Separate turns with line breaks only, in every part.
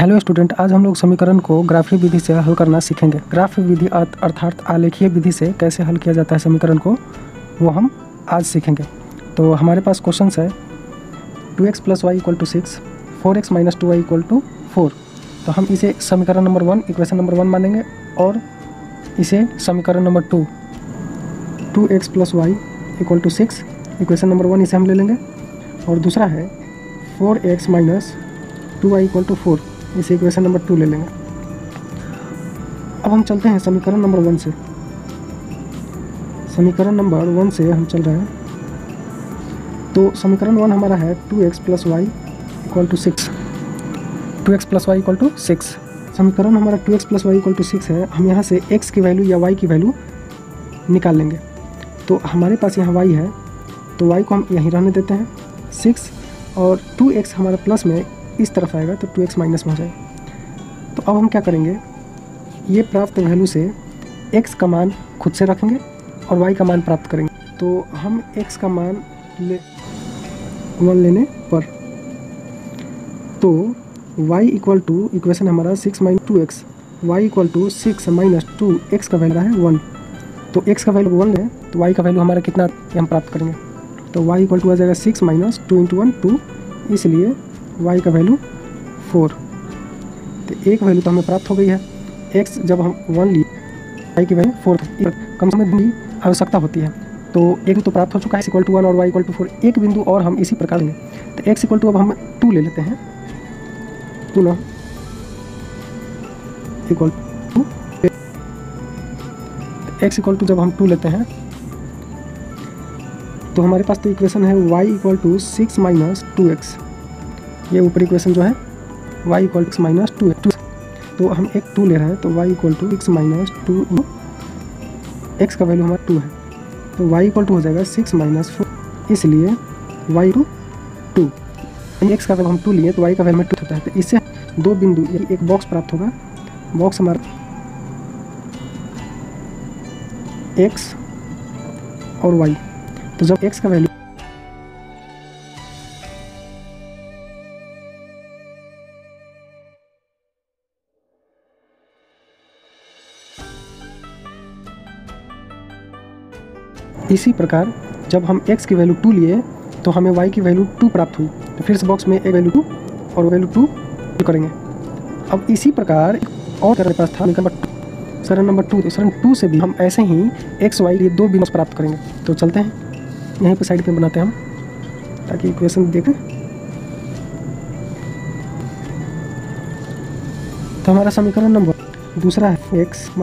Hello student, आज हम लोग समीकरण को ग्राफीय विधि से हल करना सीखेंगे। ग्राफीय विधि अर्थात आलेखीय विधि से कैसे हल किया जाता है समीकरण को, वो हम आज सीखेंगे। तो हमारे पास क्वेश्चन है 2x + y = 6, 4x - 2y = 4। तो हम इसे समीकरण नंबर 1 इक्वेशन नंबर 1 मानेंगे और इसे समीकरण number 2 2x + y = 6 equation number 1 इसे हम ले लेंगे। और दूसरा है 4x - 2y = 4, इसे इक्वेशन नंबर 2 ले लेंगे। अब हम चलते हैं समीकरण नंबर 1 से। समीकरण नंबर 1 से हम चल रहे हैं। तो समीकरण 1 हमारा है 2x + y = 6। 2x + y = 6। समीकरण हमारा 2x + y = 6 है। हम यहाँ से x की वैल्यू या y की वैल्यू निकाल लेंगे। तो हमारे पास यहाँ y है, तो y को हम यहीं रहने देते हैं 6, और 2x हमारा प्लस में इस तरफ आएगा तो 2x माइनस में हो जाएगा। तो अब हम क्या करेंगे, ये प्राप्त वैल्यू से x का मान खुद से रखेंगे और y का मान प्राप्त करेंगे। तो हम x का मान 1 लेने पर, तो y = इक्वेशन हमारा 6 - 2x, y = 6 - 2, x का वैल्यू है 1। तो x का वैल्यू 1 है तो y का वैल्यू हमारा कितना हम प्राप्त करेंगे। तो y = आ जाएगा 6 - 2 × 1 2, इसलिए y का वैल्यू 4। तो एक वैल्यू तो हमें प्राप्त हो गई है। x जब हम 1 लिए, y की वैल्यू 4, कम समय की आवश्यकता होती है। तो एक तो प्राप्त हो चुका है, x = 1 और y = 4। एक बिंदु और हम इसी प्रकार लेंगे। तो x = अब हम 2 ले लेते हैं, पुनः = x = जब हम 2 लेते हैं तो हमारे पास तो इक्वेशन है y = 6 - 2x। ये ऊपर इक्वेशन जो है y = 6 - 2x। तो हम एक 2 ले रहे हैं, तो y = 6 - 2, x का वैल्यू हमारा 2 है, तो y = हो जाएगा 6 - 4, इसलिए y = 2। x का वैल्यू हम 2 लिए तो y का वैल्यू 2 होता है। तो इससे दो बिंदु एक बॉक्स प्राप्त होगा। बॉक्स हमारा x और y। तो जब x का वैल्यू इसी प्रकार जब हम x की वैल्यू 2 लिए तो हमें y की वैल्यू 2 प्राप्त हुई। तो फिर से बॉक्स में एक वैल्यू 2 और वैल्यू 2 करेंगे। अब इसी प्रकार और मेरे पास था समीकरण नंबर 2। तो समीकरण 2 से भी हम ऐसे ही x y लिए दो बिंदु प्राप्त करेंगे। तो चलते हैं, यहीं पे साइड पे बनाते हैं हम, ताकि इक्वेशन देखें। तो हमारा समीकरण नंबर दूसरा है x -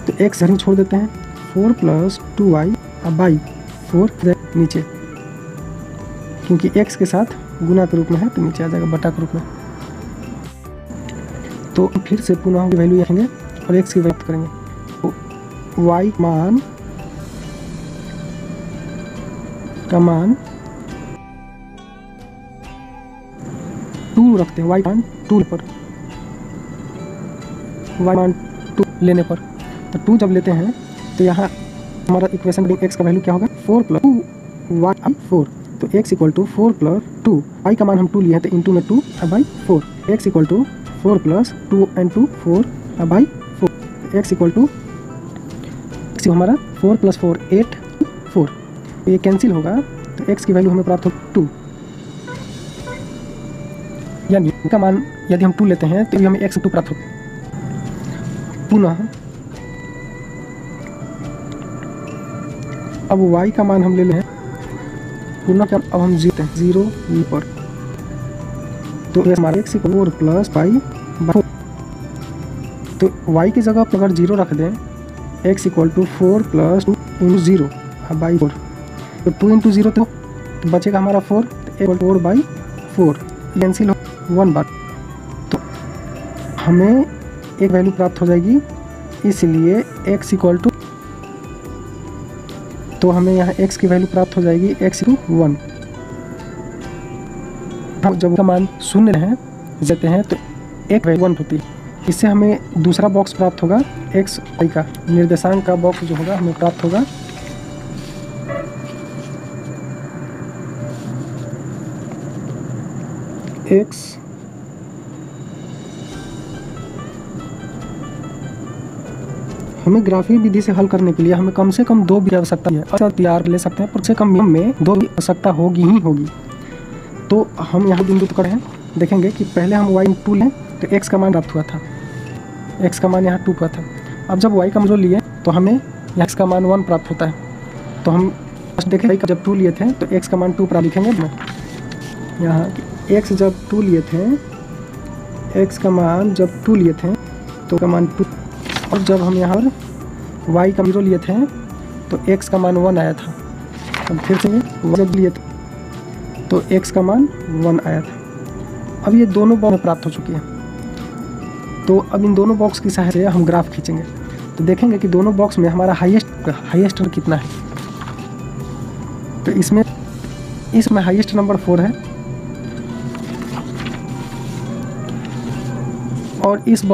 तो x घर छोड़ देते हैं, 4 + 2y बाई 4 नीचे, क्योंकि x के साथ गुना के रूप में है तो नीचे आ जाएगा बटा के रूप में। तो फिर से पुनः वैल्यू रखेंगे और x की वैल्यू करेंगे। तो y का मान 2 रखते हैं, y मान 2 पर, y मान 2 लेने पर। तो 2 जब लेते हैं तो यहाँ हमारा इक्वेशन x का वैल्यू क्या होगा, 4 + 2 y 4। तो x = 4 + 2, y का मान हम 2 लिए हैं तो इंटू में 2 बाई 4। x = 4 + 2 × 4 by 4। x हमारा 4 + 4 8 4। तो ये कैंसिल होगा, तो x की वैल्यू हमें प्राप्त हो 2। यानी का मान यदि हम 2 लेते हैं तो हमें x 2 प्राप्त होगा। पुनः अब y का मान हम ले लें, पुनः अब हम जीते हैं 0 पर। तो हमारा x = 4 + y 4। तो y की जगह पर अगर 0 रख दें, x = 4 + 2 × 0 बाई 4। तो 2 × 0 तो बचेगा हमारा 4, तो 4/4 कैंसिल हो 1 बार। तो हमें एक वैल्यू प्राप्त हो जाएगी, इसलिए x = तो हमें यहाँ x की वैल्यू प्राप्त हो जाएगी x = 1। हम जब का मान 0 है देते हैं तो एक वैल्यू 1 होती है। इससे हमें दूसरा बॉक्स प्राप्त होगा x y का निर्देशांक का बॉक्स जो होगा हमें प्राप्त होगा एक्स हमें ग्राफीय विधि से हल करने के लिए हमें कम से कम 2 की आवश्यकता है। अच्छा तैयार ले सकते हैं, पर से कम में 2 की आवश्यकता होगी ही होगी। तो हम यहाँ बिंदु पकड़ हैं, देखेंगे कि पहले हम y 2 लें तो x का मान प्राप्त हुआ था, x का मान यहाँ 2 हुआ था। अब जब y का मान लिए तो हमें यहाँ x का मान 1 प्राप्त होता है। तो हम देखें जब 2 लिए थे तो x का मान 2 प्राप्त लिखेंगे। यहाँ x जब 2 लिए थे, x का मान जब 2 लिए थे तो का मान 2, और जब हम यहाँ y का 0 लिए थे तो x का मान 1 आया था। अब फिर से y जब लिए थे तो x का मान 1 आया था। अब ये दोनों बॉक्स प्राप्त हो चुकी है। तो अब इन दोनों बॉक्स की सहायता से हम ग्राफ खींचेंगे, तो देखेंगे कि दोनों बॉक्स में हमारा हाईएस्ट कितना है। तो इसमें हाईएस्ट नंबर 4 है, और इस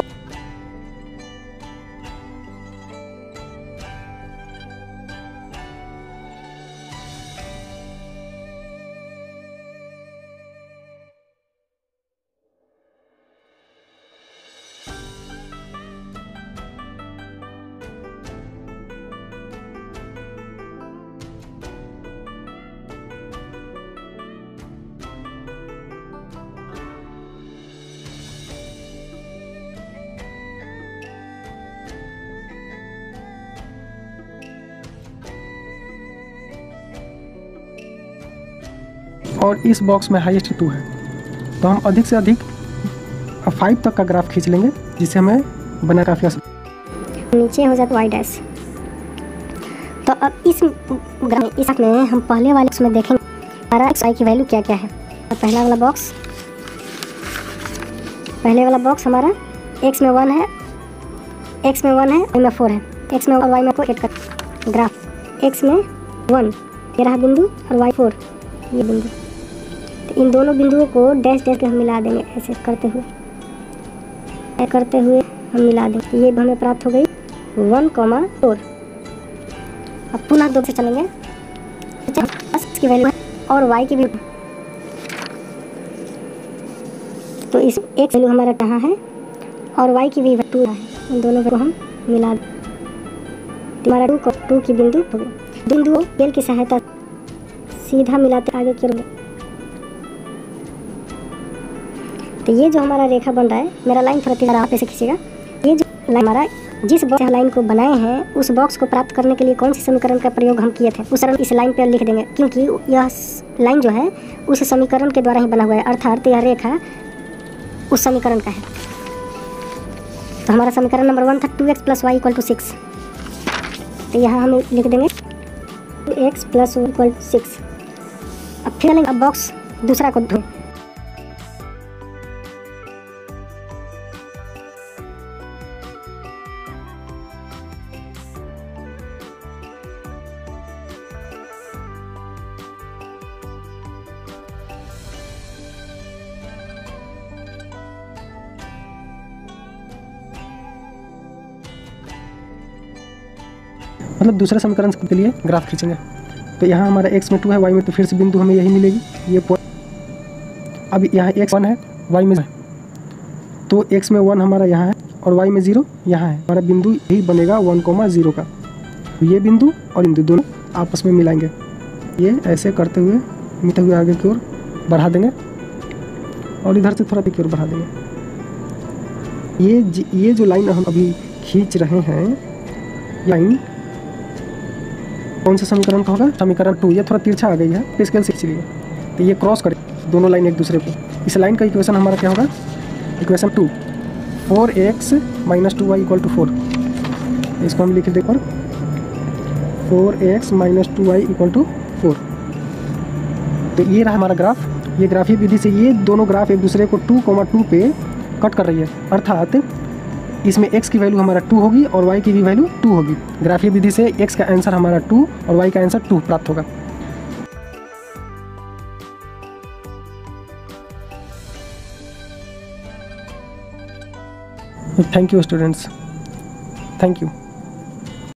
और इस बॉक्स में हाईएस्ट 2 है। तो हम अधिक से अधिक 5 तक का ग्राफ खींच लेंगे, जिससे हमें बना काफ़ी आसान।
नीचे हो जाता y डैश। तो अब इस ग्राफ में हम पहले वाले उसमें देखेंगे हमारा y की वैल्यू क्या क्या है। तो पहले वाला बॉक्स हमारा x में 1 है, y में 4 है, x में और y में 4 एड कर ग्राफ x में 1 ये रहा बिंदु और y 4 ये बिंदु। तो इन दोनों बिंदुओं को डैश के हम मिला देंगे, ऐसे करते हुए हम मिला देंगे। तो ये हमें प्राप्त हो गई 1,4। अब पुनः 2 से चलेंगे, इसकी वैल्यू है और y की भी। तो इस एक वैल्यू हमारा कहाँ है और y की भी 2 है, इन दोनों को हम मिला दें। हमारा 2 की बिंदु हो गई। बिंदुओं बेल की सहायता सीधा मिलाते आगे की ओर। तो ये जो हमारा रेखा बन रहा है, मेरा लाइन थोड़ा तेज आप ऐसे खींचेगा। ये जो लाइन हमारा जिस बॉक्स लाइन को बनाए हैं उस बॉक्स को प्राप्त करने के लिए कौन सी समीकरण का प्रयोग हम किए थे, उस समीकरण इस लाइन पर लिख देंगे, क्योंकि यह लाइन जो है उस समीकरण के द्वारा ही बना हुआ है, अर्थात यह रेखा उस समीकरण का है। तो हमारा समीकरण नंबर 1 था 2x + y = 6। तो यहाँ हम लिख देंगे 2x + y = 6। अब फिर अब बॉक्स दूसरा को धो।
मतलब दूसरे समीकरण के लिए ग्राफ खींचेंगे। तो यहाँ हमारा x में 2 है, y में, तो फिर से बिंदु हमें यही मिलेगी, ये पॉइंट। अब यहाँ x 1 है, y में है, तो x में 1 हमारा यहाँ है और y में 0 यहाँ है। हमारा बिंदु यही बनेगा 1,0 का। तो ये बिंदु और बिंदु दोनों आपस में मिलाएंगे। ये ऐसे करते हुए मिलते हुए आगे की ओर बढ़ा देंगे और इधर से थोड़ा की ओर बढ़ा देंगे। ये जो लाइन हम अभी खींच रहे हैं, लाइन कौन से समीकरण का होगा? समीकरण 2। ये थोड़ा तिरछा आ गई है स्केल से, इसलिए तो ये क्रॉस करें दोनों लाइन एक दूसरे को। इस लाइन का इक्वेशन हमारा क्या होगा? Equation 2 4x - 2y = 4। इसको हम लिख दें पर 4x - 2y = 4। तो ये रहा हमारा ग्राफ। ये ग्राफीय विधि से ये दोनों ग्राफ एक दूसरे को 2,2 पे कट कर रही है, अर्थात इसमें x की वैल्यू हमारा 2 होगी और y की भी वैल्यू 2 होगी। ग्राफीय विधि से x का आंसर हमारा 2 और y का आंसर 2 प्राप्त होगा। Thank you students, thank you.